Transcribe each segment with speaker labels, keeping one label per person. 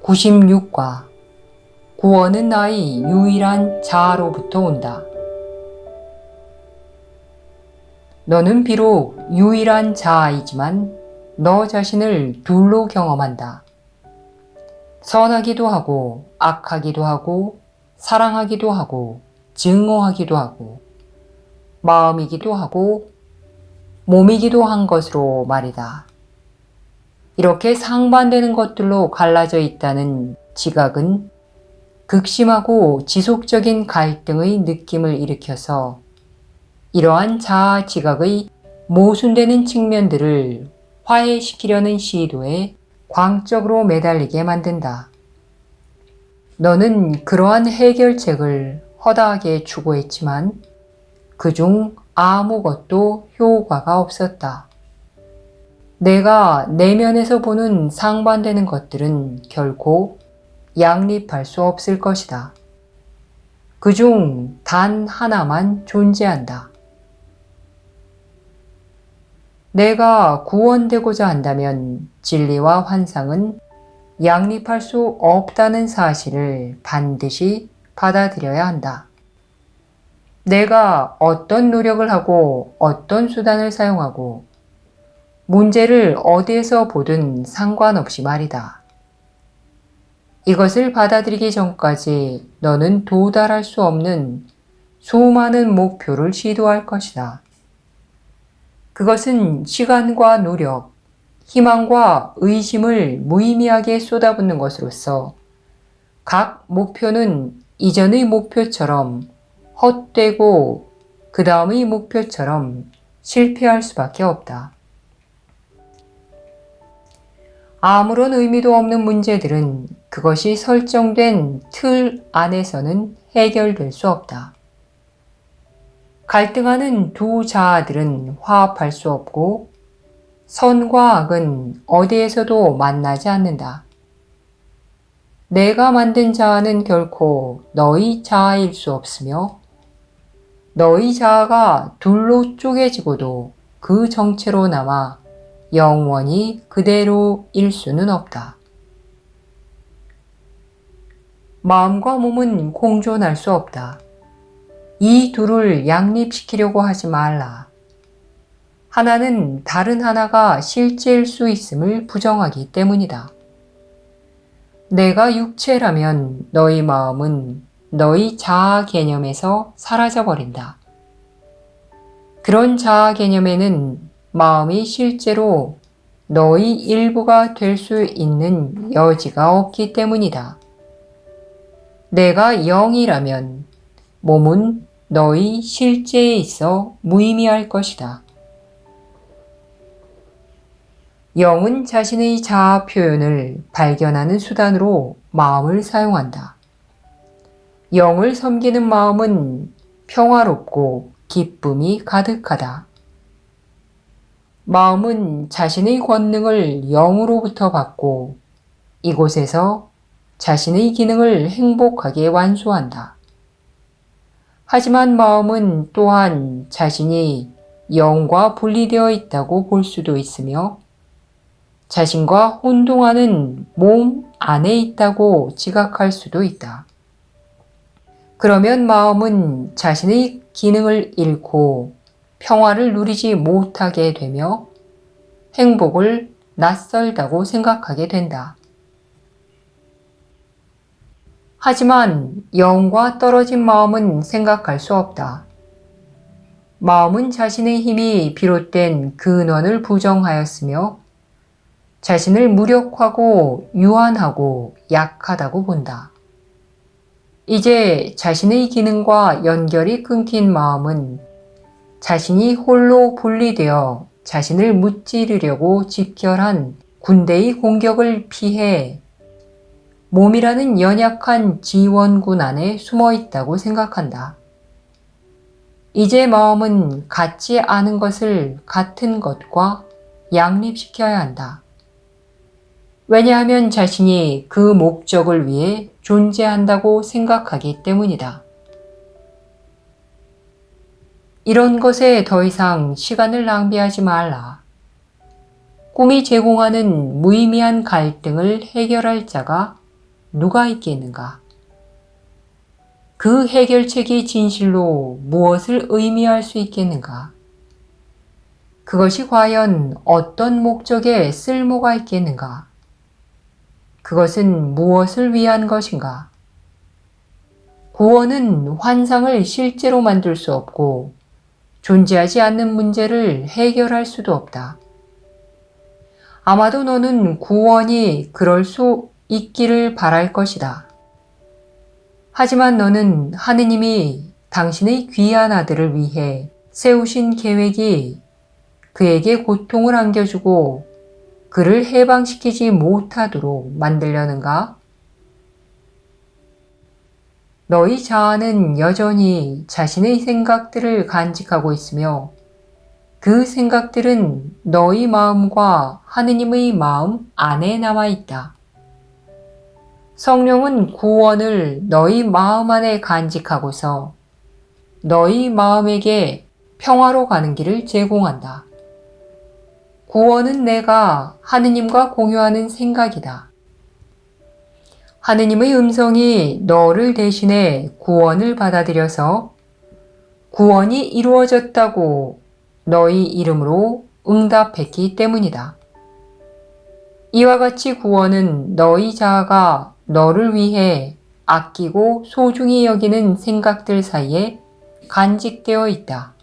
Speaker 1: 96과 구원은 나의 유일한 자아로부터 온다. 너는 비록 유일한 자아이지만 너 자신을 둘로 경험한다. 선하기도 하고 악하기도 하고 사랑하기도 하고 증오하기도 하고 마음이기도 하고 몸이기도 한 것으로 말이다. 이렇게 상반되는 것들로 갈라져 있다는 지각은 극심하고 지속적인 갈등의 느낌을 일으켜서 이러한 자아 지각의 모순되는 측면들을 화해시키려는 시도에 광적으로 매달리게 만든다. 너는 그러한 해결책을 허다하게 추구했지만 그중 아무것도 효과가 없었다. 내가 내면에서 보는 상반되는 것들은 결코 양립할 수 없을 것이다. 그중 단 하나만 존재한다. 내가 구원되고자 한다면 진리와 환상은 양립할 수 없다는 사실을 반드시 받아들여야 한다. 내가 어떤 노력을 하고 어떤 수단을 사용하고 문제를 어디에서 보든 상관없이 말이다. 이것을 받아들이기 전까지 너는 도달할 수 없는 수많은 목표를 시도할 것이다. 그것은 시간과 노력, 희망과 의심을 무의미하게 쏟아붓는 것으로서 각 목표는 이전의 목표처럼 헛되고 그 다음의 목표처럼 실패할 수밖에 없다. 아무런 의미도 없는 문제들은 그것이 설정된 틀 안에서는 해결될 수 없다. 갈등하는 두 자아들은 화합할 수 없고 선과 악은 어디에서도 만나지 않는다. 내가 만든 자아는 결코 너의 자아일 수 없으며 너의 자아가 둘로 쪼개지고도 그 정체로 남아 영원히 그대로일 수는 없다. 마음과 몸은 공존할 수 없다. 이 둘을 양립시키려고 하지 말라. 하나는 다른 하나가 실제일 수 있음을 부정하기 때문이다. 내가 육체라면 너의 마음은 너의 자아 개념에서 사라져버린다. 그런 자아 개념에는 마음이 실제로 너의 일부가 될 수 있는 여지가 없기 때문이다. 내가 영이라면 몸은 너의 실제에 있어 무의미할 것이다. 영은 자신의 자아 표현을 발견하는 수단으로 마음을 사용한다. 영을 섬기는 마음은 평화롭고 기쁨이 가득하다. 마음은 자신의 권능을 영으로부터 받고 이곳에서 자신의 기능을 행복하게 완수한다. 하지만 마음은 또한 자신이 영과 분리되어 있다고 볼 수도 있으며 자신과 혼동하는 몸 안에 있다고 지각할 수도 있다. 그러면 마음은 자신의 기능을 잃고 평화를 누리지 못하게 되며 행복을 낯설다고 생각하게 된다. 하지만 영과 떨어진 마음은 생각할 수 없다. 마음은 자신의 힘이 비롯된 근원을 부정하였으며 자신을 무력하고 유한하고 약하다고 본다. 이제 자신의 기능과 연결이 끊긴 마음은 자신이 홀로 분리되어 자신을 무찌르려고 집결한 군대의 공격을 피해 몸이라는 연약한 지원군 안에 숨어 있다고 생각한다. 이제 마음은 같지 않은 것을 같은 것과 양립시켜야 한다. 왜냐하면 자신이 그 목적을 위해 존재한다고 생각하기 때문이다. 이런 것에 더 이상 시간을 낭비하지 말라. 꿈이 제공하는 무의미한 갈등을 해결할 자가 누가 있겠는가? 그 해결책이 진실로 무엇을 의미할 수 있겠는가? 그것이 과연 어떤 목적에 쓸모가 있겠는가? 그것은 무엇을 위한 것인가? 구원은 환상을 실제로 만들 수 없고 존재하지 않는 문제를 해결할 수도 없다. 아마도 너는 구원이 그럴 수 있기를 바랄 것이다. 하지만 너는 하느님이 당신의 귀한 아들을 위해 세우신 계획이 그에게 고통을 안겨주고 그를 해방시키지 못하도록 만들려는가? 너희 자아는 여전히 자신의 생각들을 간직하고 있으며 그 생각들은 너희 마음과 하느님의 마음 안에 남아있다. 성령은 구원을 너희 마음 안에 간직하고서 너희 마음에게 평화로 가는 길을 제공한다. 구원은 내가 하느님과 공유하는 생각이다. 하느님의 음성이 너를 대신해 구원을 받아들여서 구원이 이루어졌다고 너희 이름으로 응답했기 때문이다. 이와 같이 구원은 너희 자아가 너를 위해 아끼고 소중히 여기는 생각들 사이에 간직되어 있다.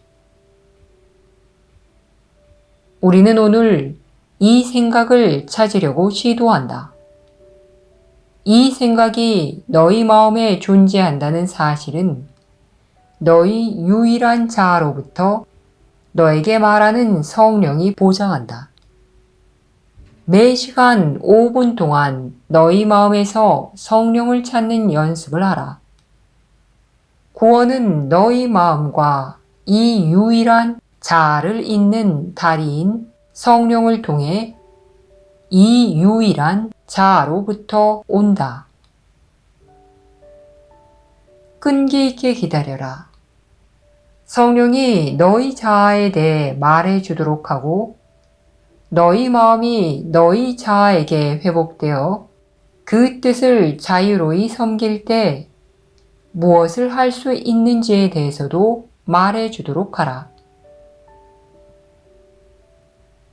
Speaker 1: 우리는 오늘 이 생각을 찾으려고 시도한다. 이 생각이 너희 마음에 존재한다는 사실은 너희 유일한 자아로부터 너에게 말하는 성령이 보장한다. 매 시간 5분 동안 너희 마음에서 성령을 찾는 연습을 하라. 구원은 너희 마음과 이 유일한 자아를 잇는 다리인 성령을 통해 이 유일한 자아로부터 온다. 끈기 있게 기다려라. 성령이 너희 자아에 대해 말해 주도록 하고 너희 마음이 너희 자아에게 회복되어 그 뜻을 자유로이 섬길 때 무엇을 할 수 있는지에 대해서도 말해 주도록 하라.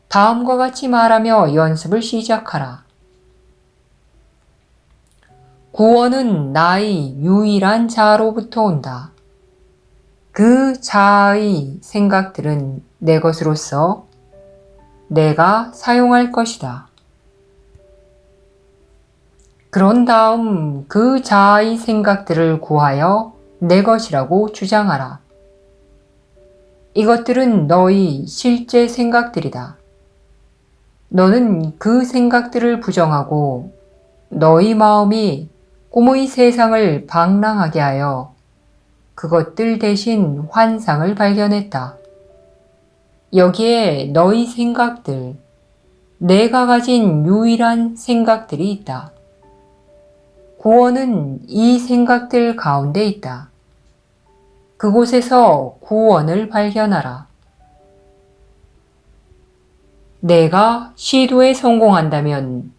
Speaker 1: 다음과 같이 말하며 연습을 시작하라. 구원은 나의 유일한 자아로부터 온다. 그 자아의 생각들은 내 것으로서 내가 사용할 것이다. 그런 다음 그 자아의 생각들을 구하여 내 것이라고 주장하라. 이것들은 너의 실제 생각들이다. 너는 그 생각들을 부정하고 너희 마음이 꿈의 세상을 방랑하게 하여 그것들 대신 환상을 발견했다. 여기에 너희 생각들, 내가 가진 유일한 생각들이 있다. 구원은 이 생각들 가운데 있다. 그곳에서 구원을 발견하라. 내가 시도에 성공한다면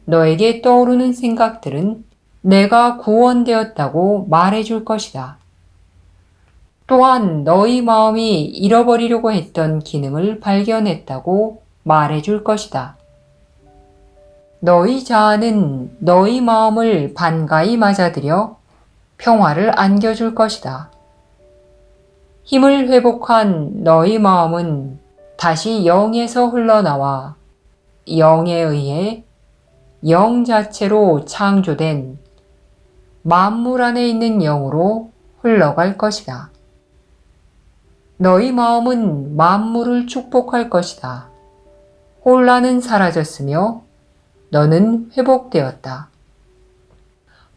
Speaker 1: 너에게 떠오르는 생각들은 내가 구원되었다고 말해줄 것이다. 또한 너희 마음이 잃어버리려고 했던 기능을 발견했다고 말해줄 것이다. 너희 자아는 너희 마음을 반가이 맞아들여 평화를 안겨줄 것이다. 힘을 회복한 너희 마음은 다시 영에서 흘러나와 영에 의해 영 자체로 창조된 만물 안에 있는 영으로 흘러갈 것이다. 너희 마음은 만물을 축복할 것이다. 혼란은 사라졌으며 너는 회복되었다.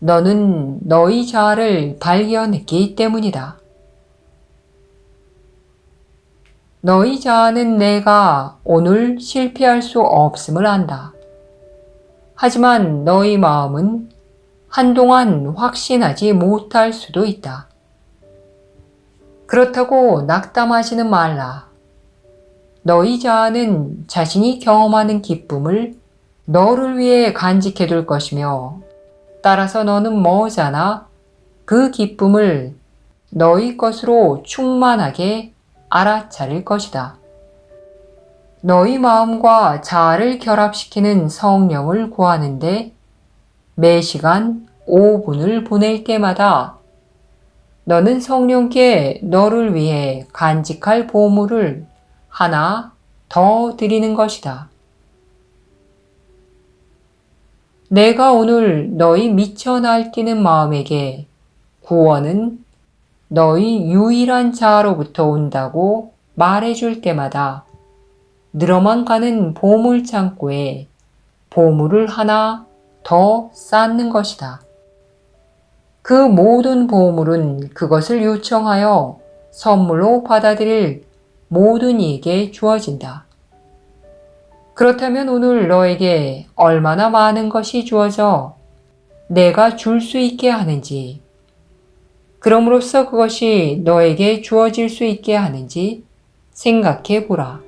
Speaker 1: 너는 너희 자아를 발견했기 때문이다. 너희 자아는 내가 오늘 실패할 수 없음을 안다. 하지만 너희 마음은 한동안 확신하지 못할 수도 있다. 그렇다고 낙담하지는 말라. 너희 자아는 자신이 경험하는 기쁨을 너를 위해 간직해둘 것이며 따라서 너는 뭐잖아? 그 기쁨을 너희 것으로 충만하게 알아차릴 것이다. 너희 마음과 자아를 결합시키는 성령을 구하는데 매 시간 5분을 보낼 때마다 너는 성령께 너를 위해 간직할 보물을 하나 더 드리는 것이다. 내가 오늘 너희 미쳐 날뛰는 마음에게 구원은 너희 유일한 자아로부터 온다고 말해줄 때마다 늘어만 가는 보물 창고에 보물을 하나 더 쌓는 것이다. 그 모든 보물은 그것을 요청하여 선물로 받아들일 모든 이에게 주어진다. 그렇다면 오늘 너에게 얼마나 많은 것이 주어져 내가 줄 수 있게 하는지, 그럼으로써 그것이 너에게 주어질 수 있게 하는지 생각해 보라.